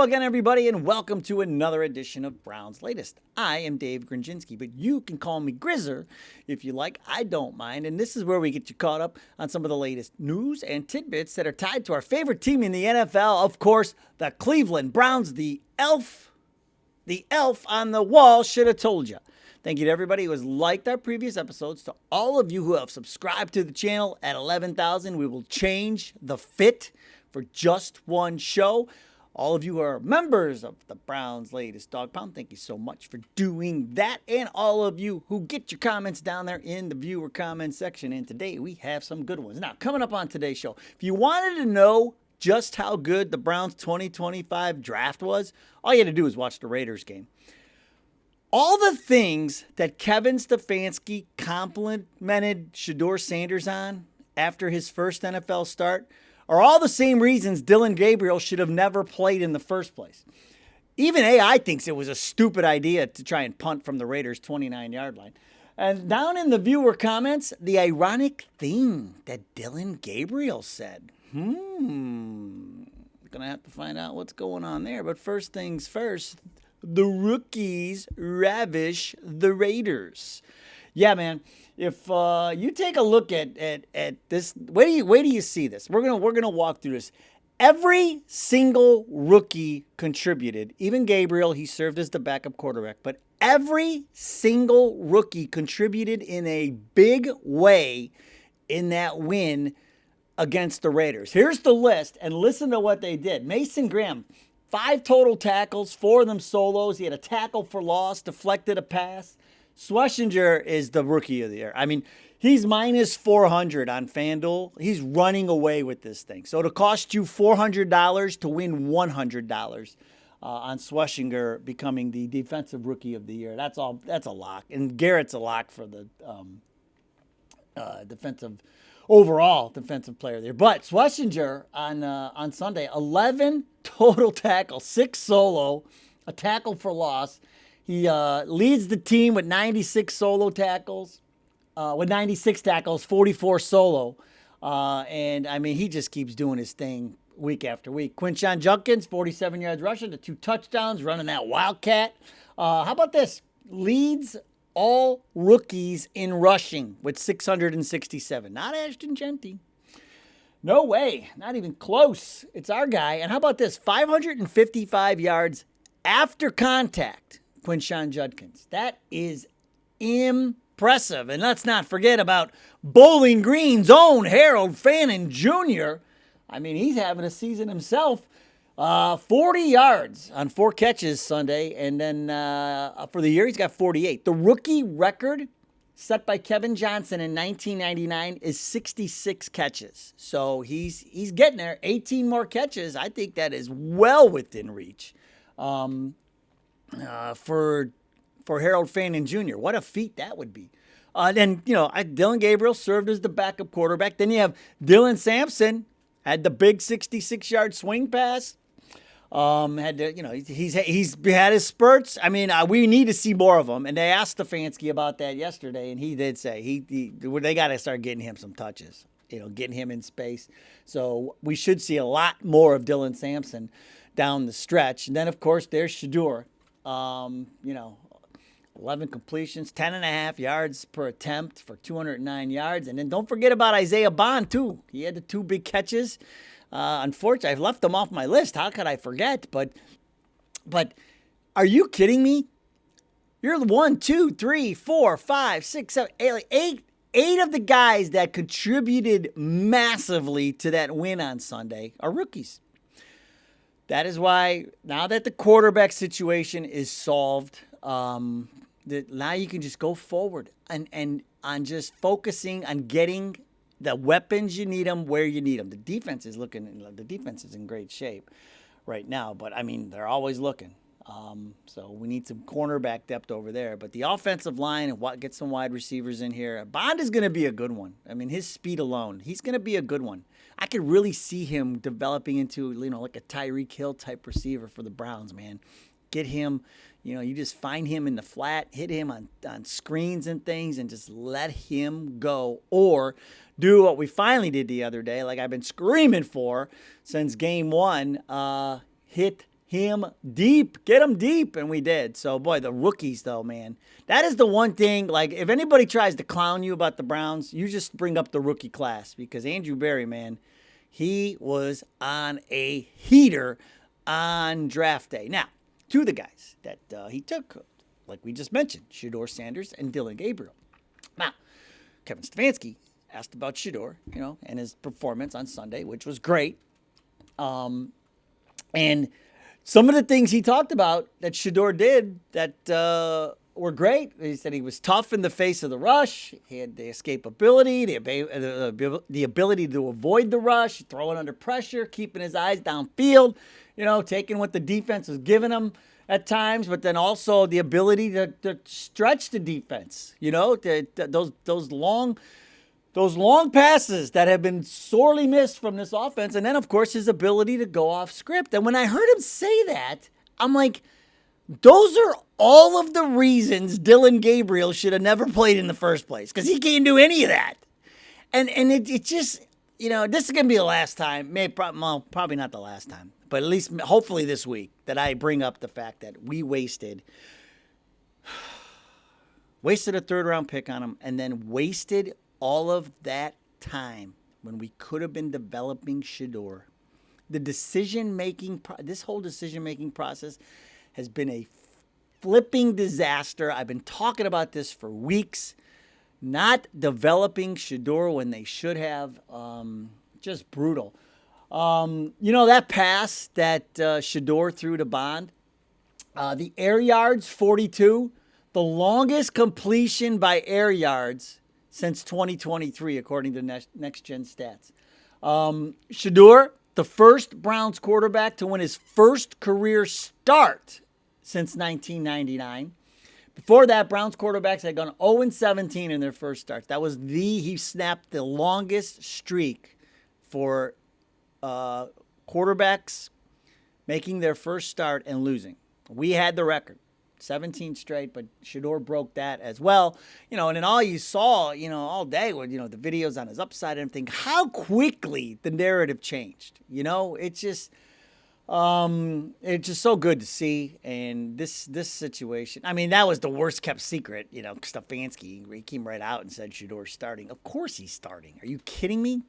Again, everybody, and welcome to another edition of Brown's Latest. I am Dave Grendzynski, but you can call me Grizzer if you like. I don't mind. And this is where we get you caught up on some of the latest news and tidbits that are tied to our favorite team in the NFL. Of course, the Cleveland Browns, the elf on the wall should have told you. Thank you to everybody who has liked our previous episodes. To all of you who have subscribed to the channel at 11,000, we will change the fit for just one show. All of you who are members of the Browns Latest Dog Pound, thank you so much for doing that. And all of you who get your comments down there in the viewer comment section. And today we have some good ones. Now, coming up on today's show, if you wanted to know just how good the Browns 2025 draft was, all you had to do is watch the Raiders game. All the things that Kevin Stefanski complimented Shedeur Sanders on after his first NFL start are all the same reasons Dillon Gabriel should have never played in the first place. Even AI thinks it was a stupid idea to try and punt from the Raiders' 29-yard line. And down in the viewer comments, the ironic thing that Dillon Gabriel said. Gonna have to find out what's going on there. But first things first, the rookies ravish the Raiders. Yeah, man. If you take a look at this, where do you see this? We're gonna walk through this. Every single rookie contributed. Even Gabriel, he served as the backup quarterback, but every single rookie contributed in a big way in that win against the Raiders. Here's the list, and listen to what they did. Mason Graham, 5 total tackles, 4 of them solos. He had a tackle for loss, deflected a pass. Schlesinger is the rookie of the year. I mean, he's minus 400 on FanDuel. He's running away with this thing. So to cost you $400 to win $100 on Schlesinger becoming the defensive rookie of the year, that's a lock. And Garrett's a lock for the overall defensive player of the year. But Schlesinger on Sunday, 11 total tackles, 6 solo, a tackle for loss. He leads the team with 96 solo tackles, 44 solo. And, I mean, he just keeps doing his thing week after week. Quinshon Judkins, 47 yards rushing, the 2 touchdowns, running that Wildcat. How about this? Leads all rookies in rushing with 667. Not Ashton Genty. No way. Not even close. It's our guy. And how about this? 555 yards after contact. Quinshon Judkins. That is impressive. And let's not forget about Bowling Green's own Harold Fannin Jr. I mean, he's having a season himself. 40 yards on 4 catches Sunday. And then for the year, he's got 48. The rookie record set by Kevin Johnson in 1999 is 66 catches. So he's getting there. 18 more catches. I think that is well within reach. For Harold Fannin Jr. What a feat that would be. Then, Dillon Gabriel served as the backup quarterback. Then you have Dylan Sampson, had the big 66-yard swing pass. He's had his spurts. I mean, we need to see more of him. And they asked Stefanski about that yesterday, and he did say they got to start getting him some touches, getting him in space. So we should see a lot more of Dylan Sampson down the stretch. And then, of course, there's Shedeur. 11 completions, 10.5 yards per attempt for 209 yards. And then don't forget about Isaiah Bond, too. He had the 2 big catches. Unfortunately, I've left them off my list. How could I forget? But are you kidding me? You're the 1, 2, 3, 4, 5, 6, 7, 8 of the guys that contributed massively to that win on Sunday are rookies. That is why now that the quarterback situation is solved, now you can just go forward and on just focusing on getting the weapons you need them where you need them. The defense is in great shape right now, but I mean they're always looking. So we need some cornerback depth over there. But the offensive line and get some wide receivers in here. Bond is going to be a good one. I mean, his speed alone, he's going to be a good one. I could really see him developing into, like a Tyreek Hill type receiver for the Browns, man. Get him, you just find him in the flat, hit him on screens and things, and just let him go. Or do what we finally did the other day, like I've been screaming for since game 1, hit him deep. Get him deep. And we did. So, boy, the rookies, though, man. That is the one thing. Like, if anybody tries to clown you about the Browns, you just bring up the rookie class. Because Andrew Berry, man, he was on a heater on draft day. Now, two of the guys that he took, like we just mentioned, Shedeur Sanders and Dillon Gabriel. Now, Kevin Stefanski asked about Shedeur, and his performance on Sunday, which was great. And some of the things he talked about that Shedeur did that were great. He said he was tough in the face of the rush. He had the escapability, the ability to avoid the rush, throwing under pressure, keeping his eyes downfield, taking what the defense was giving him at times, but then also the ability to stretch the defense, those long passes that have been sorely missed from this offense. And then, of course, his ability to go off script. And when I heard him say that, I'm like, those are all of the reasons Dillon Gabriel should have never played in the first place, because he can't do any of that. And it just, this is going to be the last time, probably not the last time, but at least hopefully this week, that I bring up the fact that we wasted a third-round pick on him, and then wasted all of that time when we could have been developing Shedeur. This whole decision-making process has been a flipping disaster. I've been talking about this for weeks. Not developing Shedeur when they should have. Just brutal. That pass that Shedeur threw to Bond, the air yards, 42, the longest completion by air yards since 2023, according to Next Gen Stats. Shedeur, the first Browns quarterback to win his first career start since 1999. Before that, Browns quarterbacks had gone 0-17 in their first starts. He snapped the longest streak for quarterbacks making their first start and losing. We had the record. 17 straight, but Shedeur broke that as well. And then all you saw, all day were, the videos on his upside and everything, how quickly the narrative changed. It's just so good to see. And this situation, that was the worst kept secret, Stefanski, he came right out and said Shedeur's starting. Of course he's starting. Are you kidding me?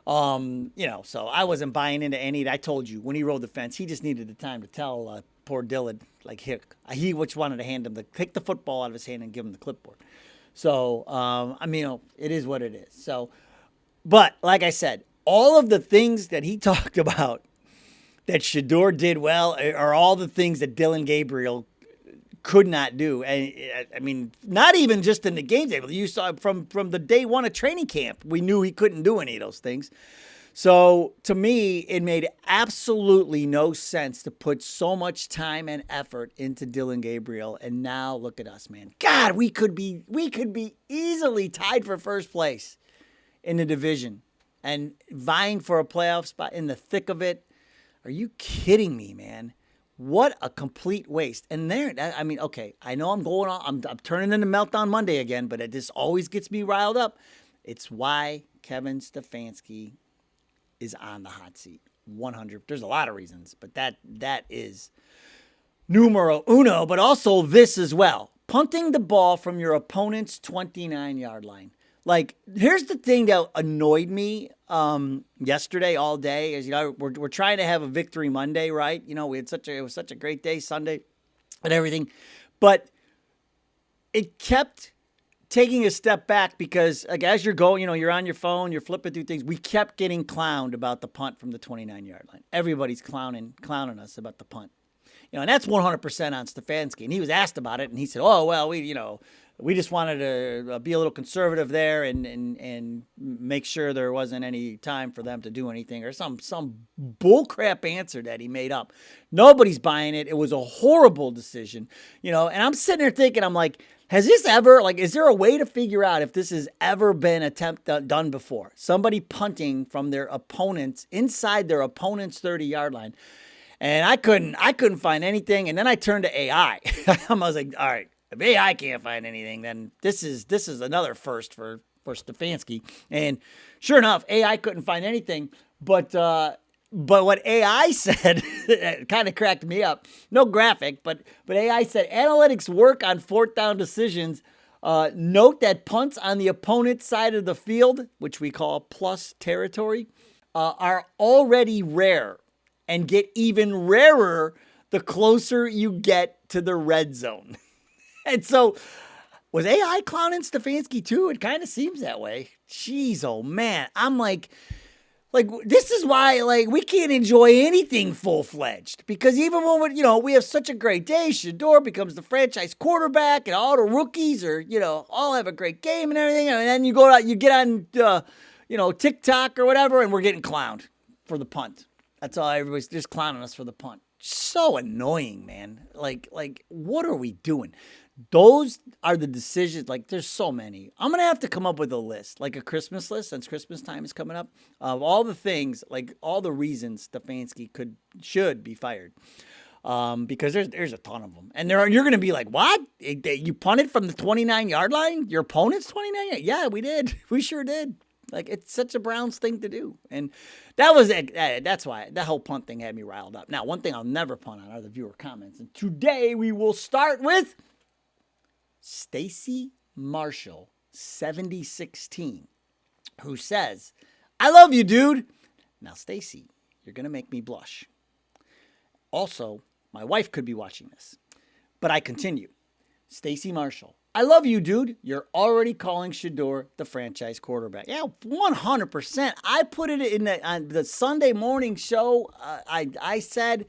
So I wasn't buying into any. I told you when he rode the fence, he just needed the time to tell poor Dillon, like he which wanted to hand him take the football out of his hand and give him the clipboard. So it is what it is. So, but like I said, all of the things that he talked about that Shedeur did well are all the things that Dillon Gabriel could not do. And not even just in the games. You saw from the day one of training camp, we knew he couldn't do any of those things. So to me, it made absolutely no sense to put so much time and effort into Dillon Gabriel. And now look at us, man. God, we could be easily tied for first place in the division and vying for a playoff spot in the thick of it. Are you kidding me, man? What a complete waste. And okay, I know I'm going on. I'm turning into Meltdown Monday again, but this always gets me riled up. It's why Kevin Stefanski is on the hot seat. 100. There's a lot of reasons, but that is numero uno, but also this as well. Punting the ball from your opponent's 29-yard line. Like, here's the thing that annoyed me yesterday all day is, we're trying to have a victory Monday, right? It was such a great day Sunday and everything, but it kept taking a step back because, like, as you're going, you're on your phone, you're flipping through things. We kept getting clowned about the punt from the 29-yard line. Everybody's clowning us about the punt. And that's 100% on Stefanski. And he was asked about it, and he said, "Oh, well, we just wanted to be a little conservative there and make sure there wasn't any time for them to do anything," or some bullcrap answer that he made up. Nobody's buying it. It was a horrible decision, and I'm sitting there thinking, I'm like, has this ever, is there a way to figure out if this has ever been done before? Somebody punting from their opponents inside their opponent's 30-yard line. And I couldn't find anything. And then I turned to AI. I was like, all right, if AI can't find anything, then this is another first for Stefanski. And sure enough, AI couldn't find anything. But But what AI said, it kind of cracked me up. No graphic, but AI said analytics work on fourth down decisions. Note that punts on the opponent's side of the field, which we call plus territory, are already rare and get even rarer the closer you get to the red zone. And so, was AI clowning Stefanski too? It kind of seems that way. Jeez, oh man. I'm like, this is why, we can't enjoy anything full-fledged. Because even when, we have such a great day, Shador becomes the franchise quarterback, and all the rookies are, all have a great game and everything. And then you go out, you get on, TikTok or whatever, and we're getting clowned for the punt. That's all, everybody's just clowning us for the punt. So annoying, man. Like, what are we doing? Those are the decisions. There's so many. I'm going to have to come up with a list, like a Christmas list, since Christmas time is coming up, of all the things, all the reasons Stefanski should be fired. Because there's a ton of them. And you're going to be like, what? You punted from the 29-yard line? Your opponent's 29? Yeah, we did. We sure did. It's such a Browns thing to do. And that's why that whole punt thing had me riled up. Now, one thing I'll never punt on are the viewer comments. And today we will start with Stacy Marshall, 7016, who says, I love you, dude. Now, Stacy, you're going to make me blush. Also, my wife could be watching this. But I continue. Stacy Marshall, I love you, dude. You're already calling Shador the franchise quarterback. Yeah, 100%. I put it on the Sunday morning show. I said,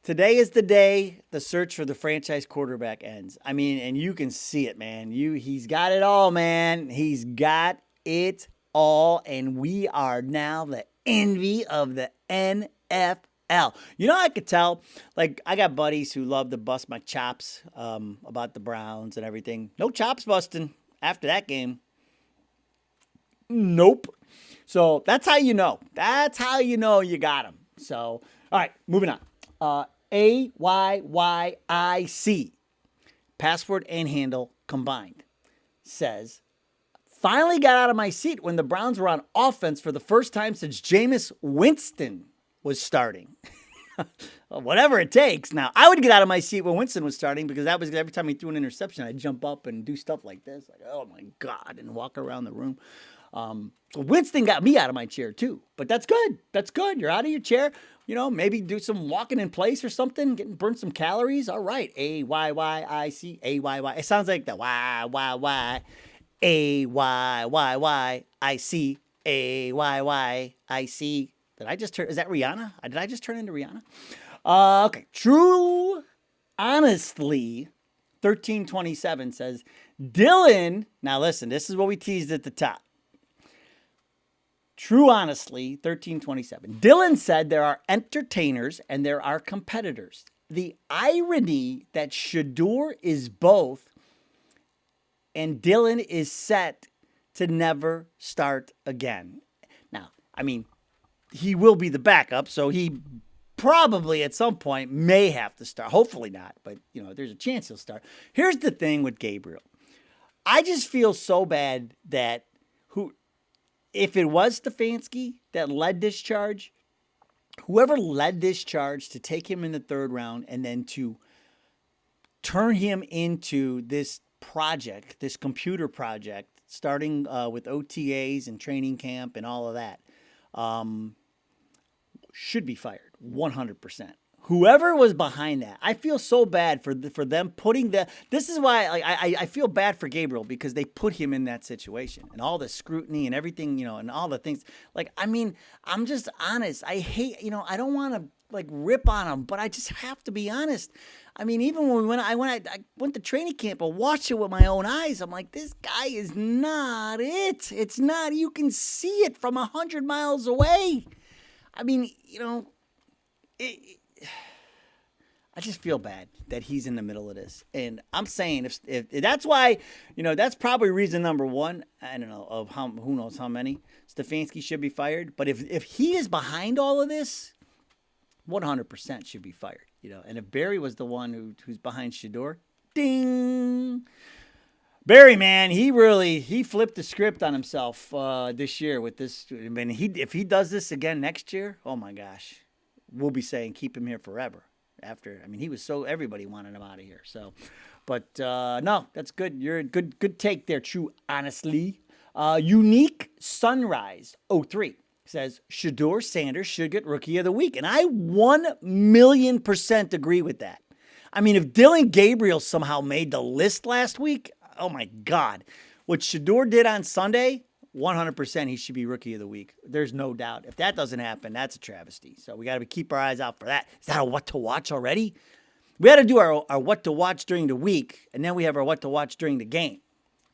today is the day the search for the franchise quarterback ends. I mean, and you can see it, man. He's got it all, man. He's got it all, and we are now the envy of the NFL. I could tell, I got buddies who love to bust my chops about the Browns and everything. No chops busting after that game. Nope. So that's how you know. That's how you know you got him. So, all right, moving on. AYYIC, password and handle combined, says, finally got out of my seat when the Browns were on offense for the first time since Jameis Winston was starting. Whatever it takes. Now, I would get out of my seat when Winston was starting, because that was every time he threw an interception, I'd jump up and do stuff like this. Oh my God, and walk around the room. So Winston got me out of my chair too, but that's good. That's good. You're out of your chair. Maybe do some walking in place or something, burn some calories. All right. AYYIC, AYY. It sounds like the YYY, AYYYIC, AYYIC. Is that Rihanna? Did I just turn into Rihanna? Okay. True Honestly, 1327 says, Dylan, now listen, this is what we teased at the top. True Honestly, 1327. Dylan said there are entertainers and there are competitors. The irony that Shador is both and Dylan is set to never start again. Now, he will be the backup, so he probably at some point may have to start. Hopefully not, but there's a chance he'll start. Here's the thing with Gabriel. I just feel so bad that if it was Stefanski that led this charge, whoever led this charge to take him in the third round and then to turn him into this project, this computer project, starting with OTAs and training camp and all of that, should be fired 100%. Whoever was behind that, I feel so bad for them putting that. This is why I feel bad for Gabriel, because they put him in that situation and all the scrutiny and everything, and all the things. I'm just honest. I hate, I don't want to rip on him, but I just have to be honest. Even when I went to training camp and watched it with my own eyes, I'm like, this guy is not it. It's not. You can see it from 100 miles away. I just feel bad that he's in the middle of this. And I'm saying if that's why, that's probably reason number one, I don't know, of who knows how many, Stefanski should be fired. But if he is behind all of this, 100% should be fired. And if Barry was the one who's behind Shador, ding. Barry, man, he flipped the script on himself this year with this. I mean, if he does this again next year, oh my gosh, we'll be saying keep him here forever. After, I mean, he was so everybody wanted him out of here. So, but no, that's good. You're a good take there. True, honestly. Unique Sunrise 03 says Shador Sanders should get Rookie of the Week, and I 1,000,000% agree with that. I mean, if Dylan Gabriel somehow made the list last week, oh my God. What Shador did on Sunday, 100% he should be Rookie of the Week. There's no doubt. If that doesn't happen, that's a travesty. So we got to keep our eyes out for that. Is that a what to watch already? We got to do our what to watch during the week, and then we have our what to watch during the game.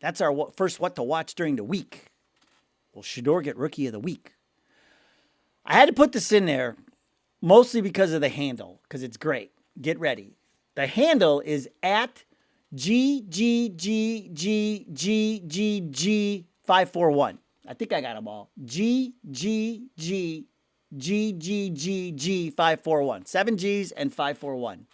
That's our first what to watch during the week. Will Shador get Rookie of the Week? I had to put this in there mostly because of the handle, because it's great. Get ready. The handle is at GGGGGGG541. I think I got them all. GGGGGGG541. 7 G's and 541.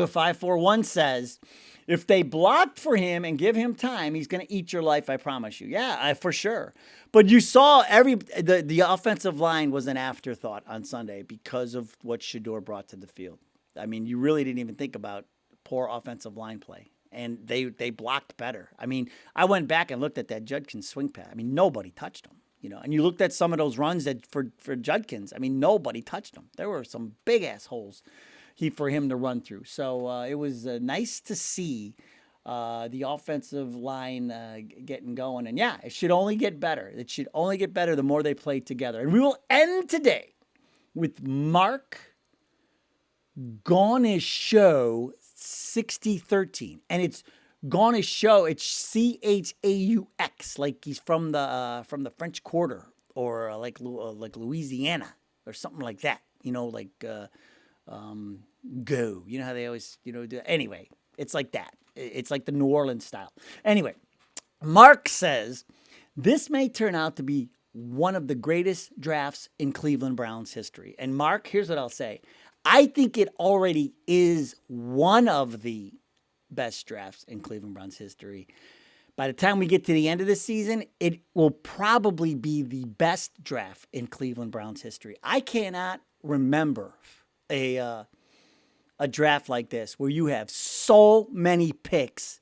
541 says, if they block for him and give him time, he's going to eat your life, I promise you. Yeah, for sure. But you saw the offensive line was an afterthought on Sunday because of what Shador brought to the field. I mean, you really didn't even think about poor offensive line play. And they blocked better. I mean, I went back and looked at that Judkins swing pass. I mean, nobody touched him. And you looked at some of those runs that for Judkins. I mean, nobody touched him. There were some big ass holes for him to run through. So it was nice to see the offensive line getting going. And yeah, it should only get better. It should only get better the more they play together. And we will end today with Mark Gonish Show 6013, and it's Gonish Show. It's Chaux, like he's from the French Quarter, or like Louisiana or something like that. Go. You know how they always do. Anyway, it's like that. It's like the New Orleans style. Anyway, Mark says this may turn out to be one of the greatest drafts in Cleveland Browns history. And Mark, here's what I'll say. I think it already is one of the best drafts in Cleveland Browns history. By the time we get to the end of the season, it will probably be the best draft in Cleveland Browns history. I cannot remember a draft like this where you have so many picks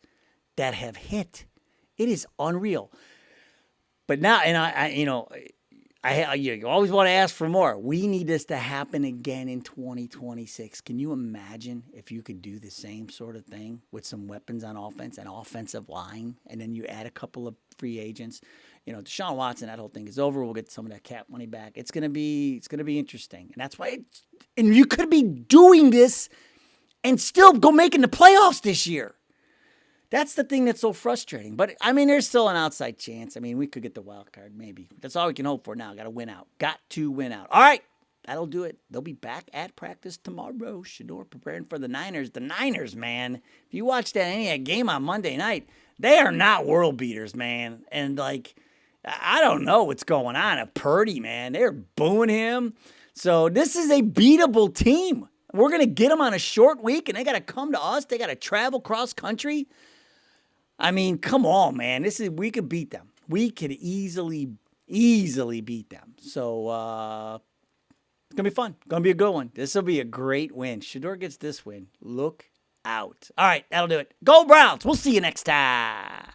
that have hit. It is unreal. But now, and you always want to ask for more. We need this to happen again in 2026. Can you imagine if you could do the same sort of thing with some weapons on offense and offensive line, and then you add a couple of free agents? Deshaun Watson, that whole thing is over. We'll get some of that cap money back. It's gonna be interesting, and that's why. And you could be doing this and still go making the playoffs this year. That's the thing that's so frustrating. But, I mean, there's still an outside chance. I mean, we could get the wild card, maybe. That's all we can hope for now. Got to win out. Got to win out. All right. That'll do it. They'll be back at practice tomorrow. Shador preparing for the Niners. The Niners, man. If you watched any game on Monday night, they are not world beaters, man. And, I don't know what's going on. A Purdy, man. They're booing him. So, this is a beatable team. We're going to get them on a short week, and they got to come to us. They got to travel cross country. I mean, come on, man. We could beat them. We could easily beat them. So it's gonna be fun. Gonna be a good one. This will be a great win. Shador gets this win. Look out. All right, that'll do it. Go Browns. We'll see you next time.